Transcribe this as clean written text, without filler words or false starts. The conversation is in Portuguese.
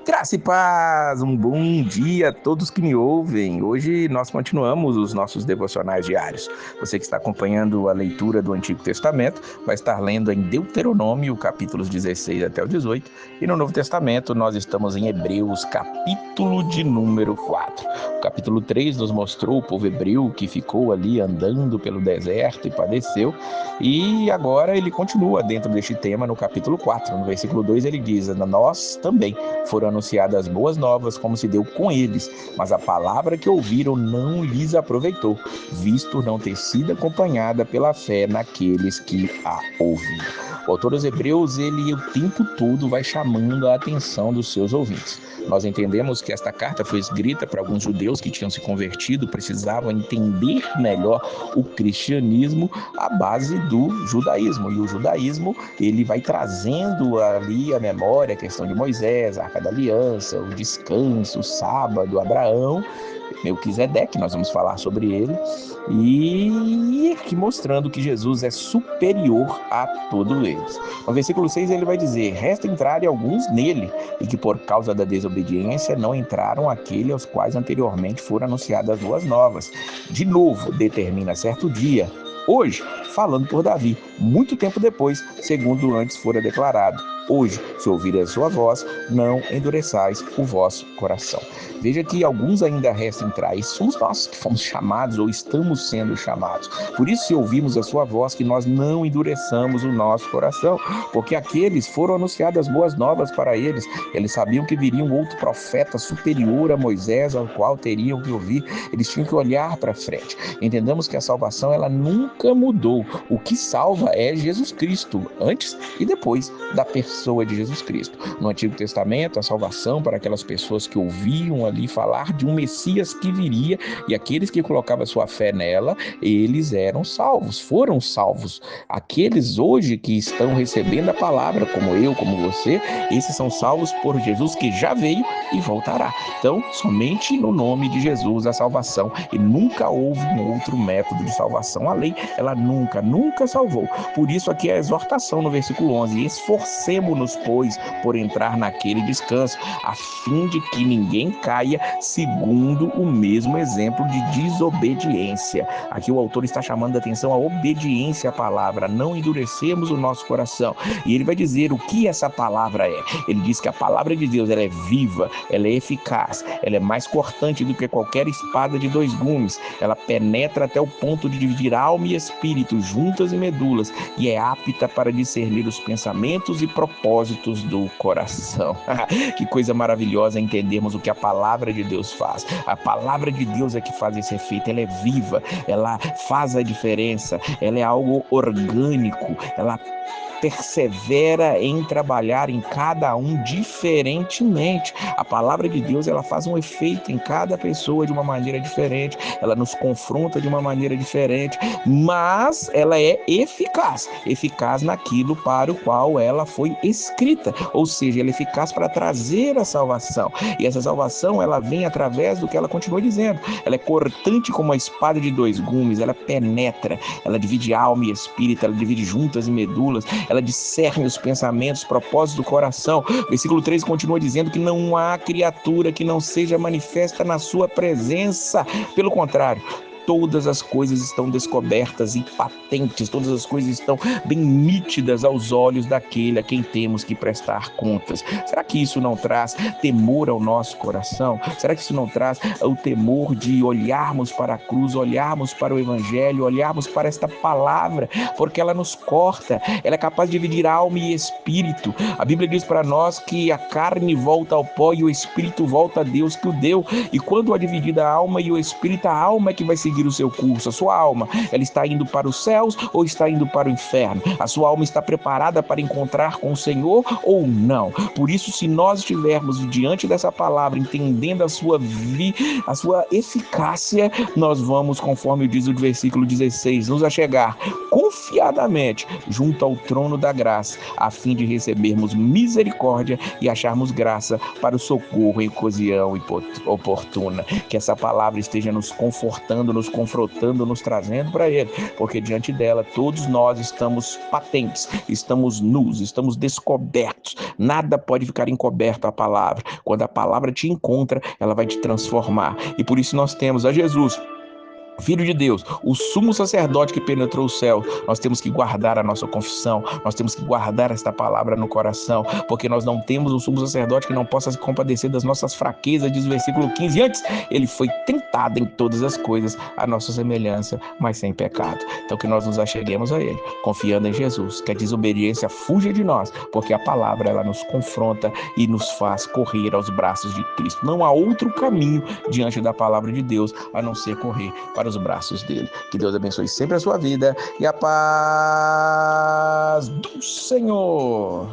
Graça e paz, um bom dia a todos que me ouvem. Hoje nós continuamos os nossos devocionais diários. Você que está acompanhando a leitura do Antigo Testamento vai estar lendo em Deuteronômio, capítulos 16 até o 18, e no Novo Testamento nós estamos em Hebreus, capítulo de número 4. O capítulo 3 nos mostrou o povo hebreu que ficou ali andando pelo deserto e padeceu, e agora ele continua dentro deste tema no capítulo 4. No versículo 2 ele diz: nós também foram anunciadas boas novas como se deu com eles, mas a palavra que ouviram não lhes aproveitou, visto não ter sido acompanhada pela fé naqueles que a ouviram. O autor dos Hebreus, ele o tempo todo vai chamando a atenção dos seus ouvintes. Nós entendemos que esta carta foi escrita para alguns judeus que tinham se convertido, precisavam entender melhor o cristianismo à base do judaísmo. E o judaísmo, ele vai trazendo ali a memória, a questão de Moisés, a Arca da Aliança, o descanso, o sábado, Abraão, Melquisedeque, nós vamos falar sobre ele, e aqui mostrando que Jesus é superior a todos eles. No versículo 6 ele vai dizer: resta entrarem alguns nele, e que por causa da desobediência não entraram aquele aos quais anteriormente foram anunciadas as boas novas. De novo, determina certo dia, hoje, falando por Davi, muito tempo depois, segundo antes fora declarado: hoje, se ouvirem a sua voz, não endureçais o vosso coração. Veja que alguns ainda restam entrar, e somos nós que fomos chamados ou estamos sendo chamados. Por isso, se ouvirmos a sua voz, que nós não endureçamos o nosso coração, porque aqueles foram anunciadas boas novas para eles. Eles sabiam que viria um outro profeta superior a Moisés, ao qual teriam que ouvir. Eles tinham que olhar para frente. Entendamos que a salvação, ela nunca mudou. O que salva é Jesus Cristo, antes e depois da pessoa de Jesus Cristo. No Antigo Testamento, a salvação para aquelas pessoas que ouviam ali falar de um Messias que viria, e aqueles que colocavam sua fé nela, eles eram salvos, foram salvos. Aqueles hoje que estão recebendo a palavra, como eu, como você, esses são salvos por Jesus, que já veio e voltará. Então, somente no nome de Jesus a salvação, e nunca houve um outro método de salvação. A lei, ela nunca salvou. Por isso aqui é a exortação no versículo 11: esforcemo-nos, pois, por entrar naquele descanso, a fim de que ninguém caia segundo o mesmo exemplo de desobediência. Aqui o autor está chamando a atenção à obediência à palavra, não endurecemos o nosso coração. E ele vai dizer o que essa palavra é. Ele diz que a palavra de Deus, ela é viva, ela é eficaz, ela é mais cortante do que qualquer espada de dois gumes, ela penetra até o ponto de dividir alma e espírito, juntas e medulas, e é apta para discernir os pensamentos e propósitos do coração. Que coisa maravilhosa entendermos o que a palavra de Deus faz. A palavra de Deus é que faz esse efeito, ela é viva, ela faz a diferença, ela é algo orgânico, ela persevera em trabalhar em cada um diferentemente. A palavra de Deus, ela faz um efeito em cada pessoa de uma maneira diferente, ela nos confronta de uma maneira diferente, mas ela é eficaz naquilo para o qual ela foi escrita, ou seja, ela é eficaz para trazer a salvação, e essa salvação, ela vem através do que ela continua dizendo. Ela é cortante como a espada de dois gumes, ela penetra, ela divide alma e espírito, ela divide juntas e medulas, ela discerne os pensamentos, propósitos do coração. Versículo 3 continua dizendo que não há criatura que não seja manifesta na sua presença. Pelo contrário, todas as coisas estão descobertas e patentes, todas as coisas estão bem nítidas aos olhos daquele a quem temos que prestar contas. Será que isso não traz temor ao nosso coração? Será que isso não traz o temor de olharmos para a cruz, olharmos para o Evangelho, olharmos para esta palavra, porque ela nos corta, ela é capaz de dividir alma e espírito. A Bíblia diz para nós que a carne volta ao pó e o espírito volta a Deus que o deu, e quando há dividida a alma e o espírito, a alma é que vai seguir o seu curso. A sua alma, ela está indo para os céus ou está indo para o inferno? A sua alma está preparada para encontrar com o Senhor ou não? Por isso, se nós estivermos diante dessa palavra, entendendo a sua eficácia, nós vamos, conforme diz o versículo 16, nos achegar confiadamente junto ao trono da graça, a fim de recebermos misericórdia e acharmos graça para o socorro em ocasião oportuna. Que essa palavra esteja nos confortando, nos confrontando, nos trazendo para Ele, porque diante dela todos nós estamos patentes, estamos nus, estamos descobertos. Nada pode ficar encoberto à palavra. Quando a palavra te encontra, ela vai te transformar. E por isso nós temos a Jesus, Filho de Deus, o sumo sacerdote que penetrou o céu. Nós temos que guardar a nossa confissão, nós temos que guardar esta palavra no coração, porque nós não temos um sumo sacerdote que não possa se compadecer das nossas fraquezas, diz o versículo 15. Antes, ele foi tentado em todas as coisas, a nossa semelhança, mas sem pecado. Então que nós nos acheguemos a ele, confiando em Jesus, que a desobediência fuja de nós, porque a palavra ela nos confronta e nos faz correr aos braços de Cristo. Não há outro caminho diante da palavra de Deus, a não ser correr para os braços dele. Que Deus abençoe sempre a sua vida e a paz do Senhor.